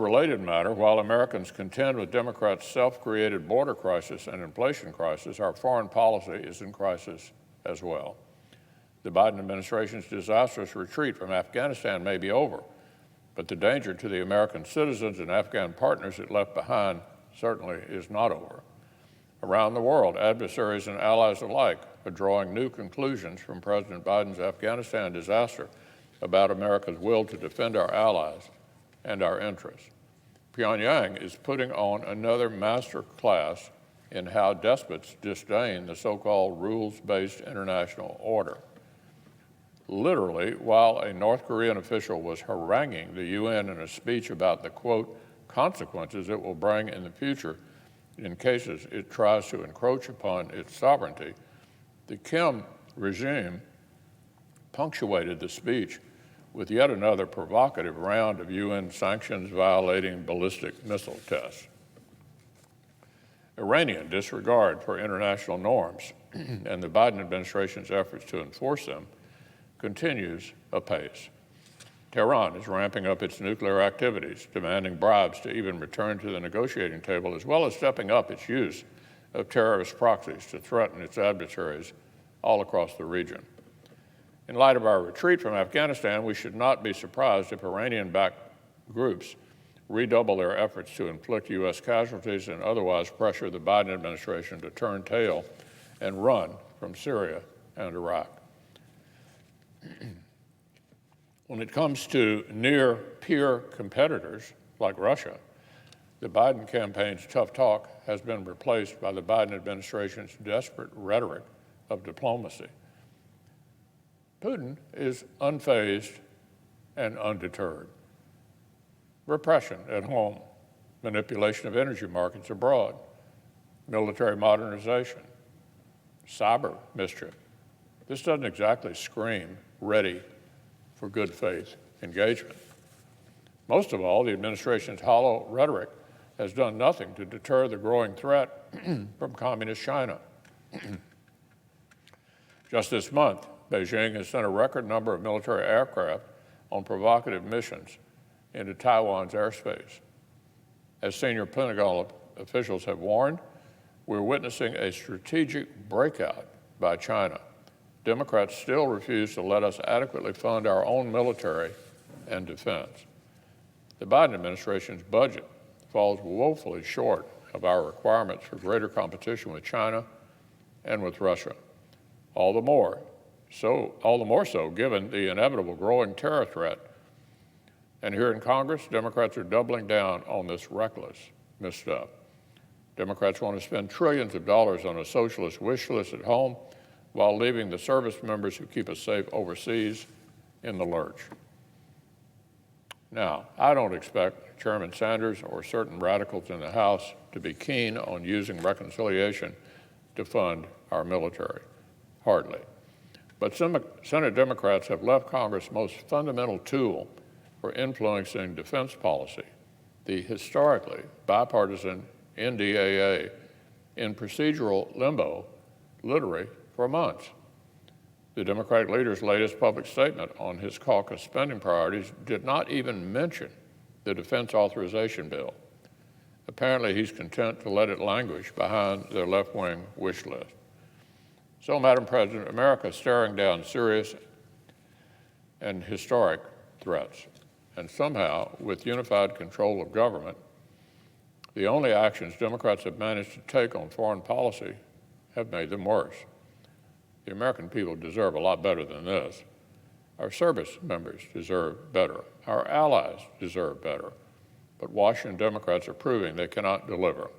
related matter, while Americans contend with Democrats' self-created border crisis and inflation crisis, our foreign policy is in crisis as well. The Biden administration's disastrous retreat from Afghanistan may be over, but the danger to the American citizens and Afghan partners it left behind certainly is not over. Around the world, adversaries and allies alike are drawing new conclusions from President Biden's Afghanistan disaster about America's will to defend our allies and our interests. Pyongyang is putting on another master class in how despots disdain the so-called rules-based international order. Literally, while a North Korean official was haranguing the UN in a speech about the, quote, consequences it will bring in the future in cases it tries to encroach upon its sovereignty, the Kim regime punctuated the speech with yet another provocative round of UN sanctions violating ballistic missile tests. Iranian disregard for international norms and the Biden administration's efforts to enforce them continues apace. Tehran is ramping up its nuclear activities, demanding bribes to even return to the negotiating table, as well as stepping up its use of terrorist proxies to threaten its adversaries all across the region. In light of our retreat from Afghanistan, we should not be surprised if Iranian-backed groups redouble their efforts to inflict U.S. casualties and otherwise pressure the Biden administration to turn tail and run from Syria and Iraq. When it comes to near-peer competitors like Russia, the Biden campaign's tough talk has been replaced by the Biden administration's desperate rhetoric of diplomacy. Putin is unfazed and undeterred. Repression at home, manipulation of energy markets abroad, military modernization, cyber mischief. This doesn't exactly scream ready for good faith engagement. Most of all, the administration's hollow rhetoric has done nothing to deter the growing threat from communist China. Just this month, Beijing has sent a record number of military aircraft on provocative missions into Taiwan's airspace. As senior Pentagon officials have warned, we're witnessing a strategic breakout by China. Democrats still refuse to let us adequately fund our own military and defense. The Biden administration's budget falls woefully short of our requirements for greater competition with China and with Russia. All the more so given the inevitable growing terror threat. And here in Congress, Democrats are doubling down on this reckless misstep. Democrats want to spend trillions of dollars on a socialist wish list at home while leaving the service members who keep us safe overseas in the lurch. Now, I don't expect Chairman Sanders or certain radicals in the House to be keen on using reconciliation to fund our military, hardly. But some Senate Democrats have left Congress' most fundamental tool for influencing defense policy, the historically bipartisan NDAA, in procedural limbo, literally for months. The Democratic leader's latest public statement on his caucus spending priorities did not even mention the defense authorization bill. Apparently, he's content to let it languish behind their left-wing wish list. So, Madam President, America is staring down serious and historic threats. And somehow, with unified control of government, the only actions Democrats have managed to take on foreign policy have made them worse. The American people deserve a lot better than this. Our service members deserve better. Our allies deserve better. But Washington Democrats are proving they cannot deliver.